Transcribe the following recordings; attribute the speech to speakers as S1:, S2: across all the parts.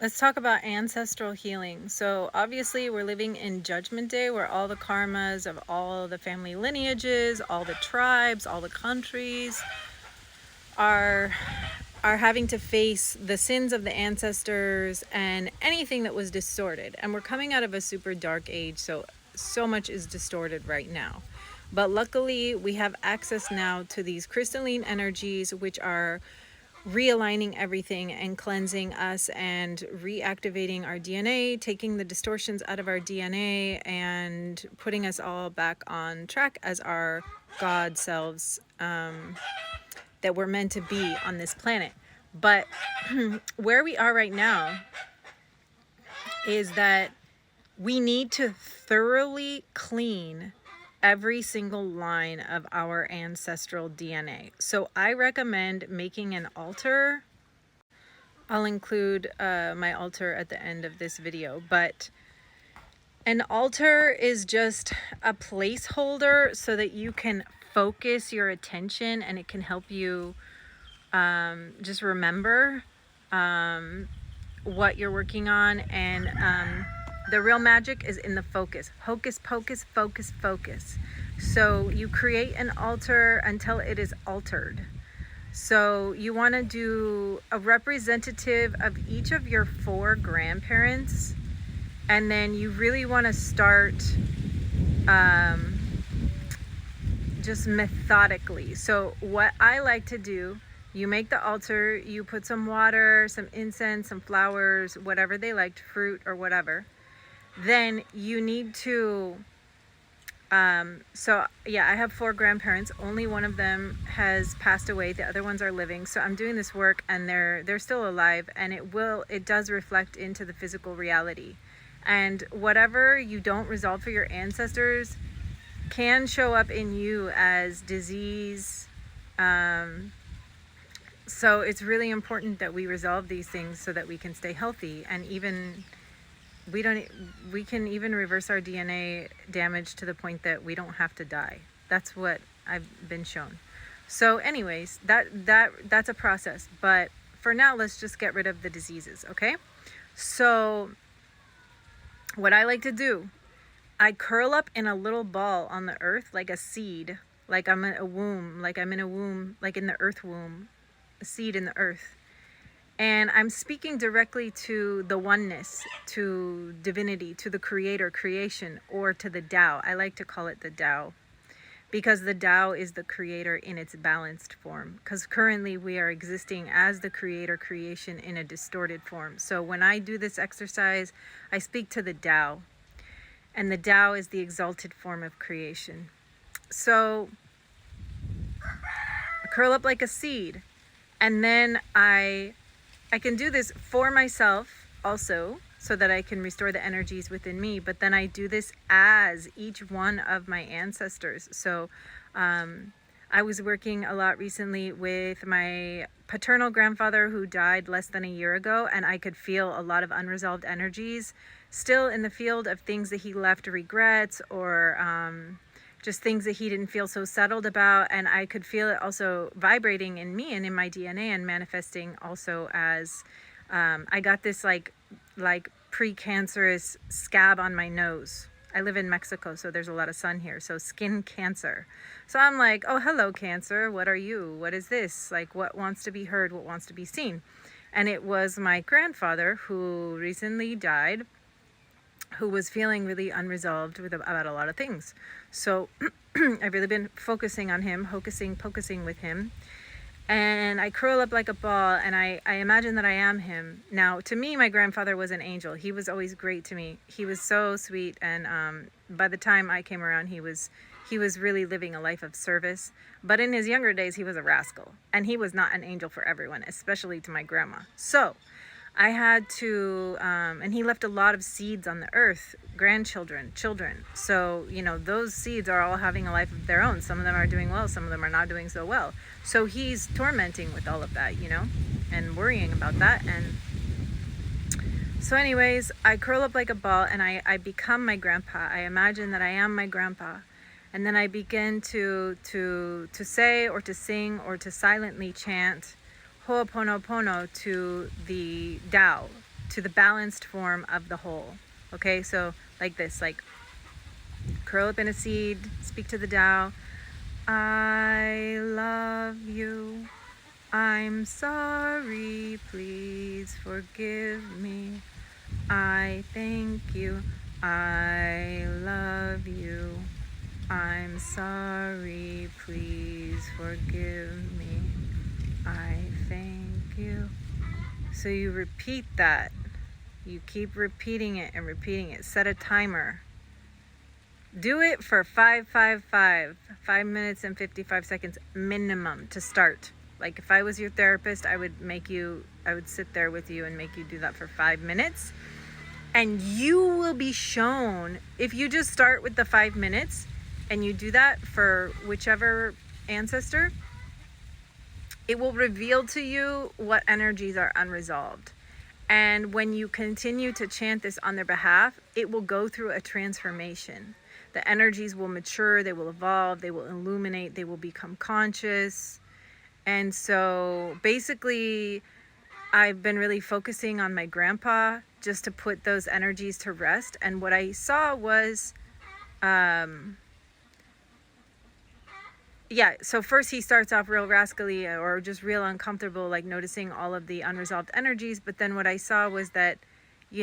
S1: Let's talk about ancestral healing. So obviously we're living in Judgment Day, where all the karmas of all the family lineages, all the tribes, all the countries are having to face the sins of the ancestors and anything that was distorted. And we're coming out of a super dark age, so much is distorted right now. But luckily we have access now to these crystalline energies, which are realigning everything and cleansing us and reactivating our DNA, taking the distortions out of our DNA and putting us all back on track as our God selves, that we're meant to be on this planet. But where we are right now is that we need to thoroughly clean every single line of our ancestral DNA. So I recommend making an altar. I'll include my altar at the end of this video, but an altar is just a placeholder so that you can focus your attention, and it can help you just remember what you're working on. And the real magic is in the focus. Hocus pocus, focus, focus. So you create an altar until it is altered. So you want to do a representative of each of your 4 grandparents, and then you really want to start just methodically. So what I like to do, you make the altar, you put some water, some incense, some flowers, whatever they liked, fruit or whatever. Then you need to so yeah, I have 4 grandparents. Only one of them has passed away. The other ones are living. So I'm doing this work, and they're still alive, and it does reflect into the physical reality. And whatever you don't resolve for your ancestors can show up in you as disease. So it's really important that we resolve these things so that we can stay healthy, and even we can even reverse our DNA damage to the point that we don't have to die. That's what I've been shown. So anyways, that's a process, but for now let's just get rid of the diseases, okay? So what I like to do, I curl up in a little ball on the earth like a seed, like I'm in a womb, like I'm in a womb, like in the earth womb, a seed in the earth. And I'm speaking directly to the oneness, to divinity, to the creator, creation, or to the Tao. I like to call it the Tao, because the Tao is the creator in its balanced form. Because currently we are existing as the creator, creation in a distorted form. So when I do this exercise, I speak to the Tao. And the Tao is the exalted form of creation. So I curl up like a seed. And then I can do this for myself also, so that I can restore the energies within me. But then I do this as each one of my ancestors. So I was working a lot recently with my paternal grandfather, who died less than a year ago, and I could feel a lot of unresolved energies still in the field of things that he left regrets, or just things that he didn't feel so settled about. And I could feel it also vibrating in me and in my DNA, and manifesting also as I got this like precancerous scab on my nose. I live in Mexico, so there's a lot of sun here. So skin cancer. So I'm like, oh, hello, Cancer. What are you? What is this? Like, what wants to be heard? What wants to be seen? And it was my grandfather, who recently died, who was feeling really unresolved about a lot of things. So I've really been focusing on him, focusing with him. And I curl up like a ball, and I imagine that I am him. Now, to me, my grandfather was an angel. He was always great to me. He was so sweet, and by the time I came around, he was really living a life of service. But in his younger days, he was a rascal, and he was not an angel for everyone, especially to my grandma. So I had to, and he left a lot of seeds on the earth, grandchildren, children. So, those seeds are all having a life of their own. Some of them are doing well, some of them are not doing so well. So he's tormenting with all of that, and worrying about that. And so anyways, I curl up like a ball, and I become my grandpa. I imagine that I am my grandpa. And then I begin to say, or to sing, or to silently chant Ho'oponopono to the Tao, to the balanced form of the whole. Okay, so like this, like curl up in a seed, speak to the Tao. I love you. I'm sorry, please forgive me. I thank you. I love you. I'm sorry, please forgive me. I thank you. So you repeat that. You keep repeating it and repeating it. Set a timer. Do it for 5 minutes and 55 seconds minimum to start. Like if I was your therapist, I would sit there with you and make you do that for 5 minutes. And you will be shown, if you just start with the 5 minutes and you do that for whichever ancestor, it will reveal to you what energies are unresolved. And when you continue to chant this on their behalf, it will go through a transformation. The energies will mature, they will evolve, they will illuminate, they will become conscious. And so basically, I've been really focusing on my grandpa just to put those energies to rest. And what I saw was, so first he starts off real rascally or just real uncomfortable, like noticing all of the unresolved energies. But then what I saw was that, he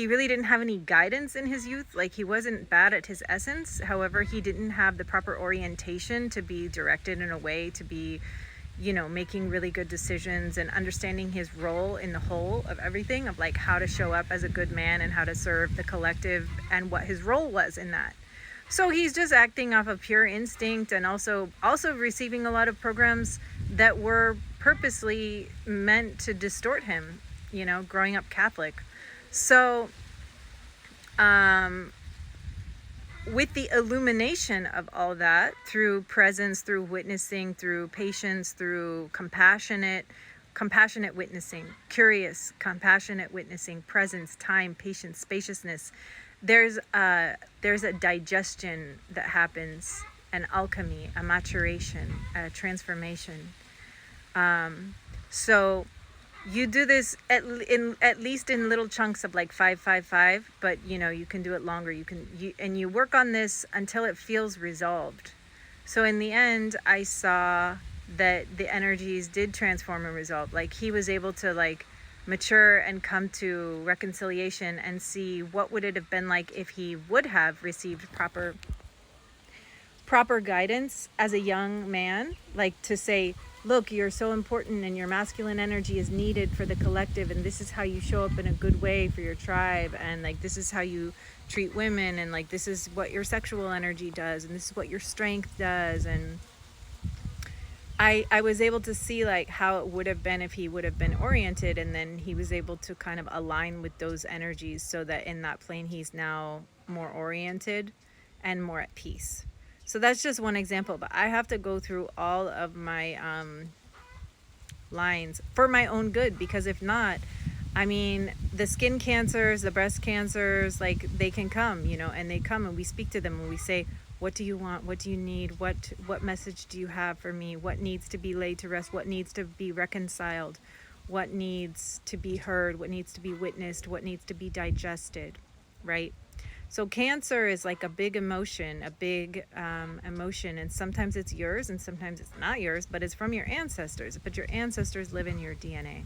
S1: really didn't have any guidance in his youth. Like he wasn't bad at his essence. However, he didn't have the proper orientation to be directed in a way to be, making really good decisions and understanding his role in the whole of everything, of like how to show up as a good man and how to serve the collective and what his role was in that. So he's just acting off of pure instinct and also receiving a lot of programs that were purposely meant to distort him, growing up Catholic. So with the illumination of all that, through presence, through witnessing, through patience, through compassionate witnessing, curious, compassionate witnessing, presence, time, patience, spaciousness, there's a digestion that happens, an alchemy, a maturation, a transformation. So you do this at least in little chunks of like 5, but you can do it longer. And you work on this until it feels resolved. So in the end, I saw that the energies did transform and resolve. Like he was able to like mature and come to reconciliation and see what would it have been like if he would have received proper guidance as a young man, like to say, look, you're so important and your masculine energy is needed for the collective, and this is how you show up in a good way for your tribe, and like this is how you treat women, and like this is what your sexual energy does, and this is what your strength does. And I was able to see like how it would have been if he would have been oriented, and then he was able to kind of align with those energies so that in that plane he's now more oriented and more at peace. So that's just one example, but I have to go through all of my lines for my own good, because if not, I mean, the skin cancers, the breast cancers, like they can come, and they come and we speak to them and we say, what do you want? What do you need? What message do you have for me? What needs to be laid to rest? What needs to be reconciled? What needs to be heard? What needs to be witnessed? What needs to be digested, right? So cancer is like a big emotion, and sometimes it's yours and sometimes it's not yours, but it's from your ancestors. But your ancestors live in your DNA.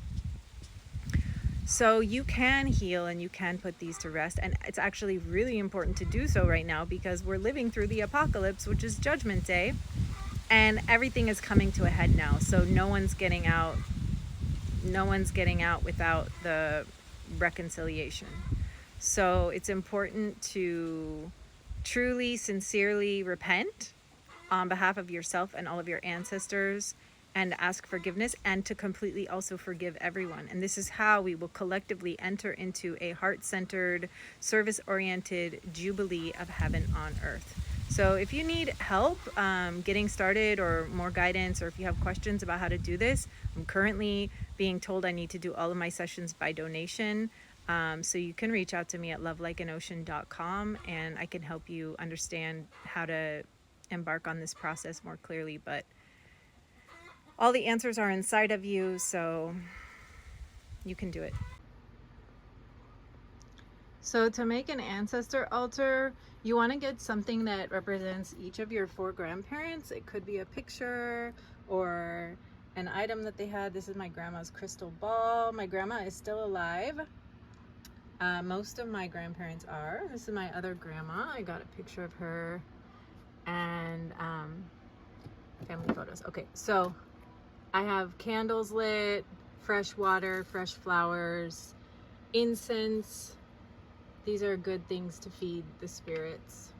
S1: So you can heal and you can put these to rest. And it's actually really important to do so right now because we're living through the apocalypse, which is Judgment Day. And everything is coming to a head now. So no one's getting out without the reconciliation. So it's important to truly, sincerely repent on behalf of yourself and all of your ancestors and ask forgiveness, and to completely also forgive everyone. And this is how we will collectively enter into a heart-centered, service-oriented jubilee of heaven on earth. So if you need help getting started or more guidance, or if you have questions about how to do this, I'm currently being told I need to do all of my sessions by donation. So you can reach out to me at lovelikeanocean.com and I can help you understand how to embark on this process more clearly. But all the answers are inside of you, so you can do it. So to make an ancestor altar, you want to get something that represents each of your 4 grandparents. It could be a picture or an item that they had. This is my grandma's crystal ball. My grandma is still alive. Most of my grandparents are. This is my other grandma. I got a picture of her, and family photos. Okay, so I have candles lit, fresh water, fresh flowers, incense. These are good things to feed the spirits.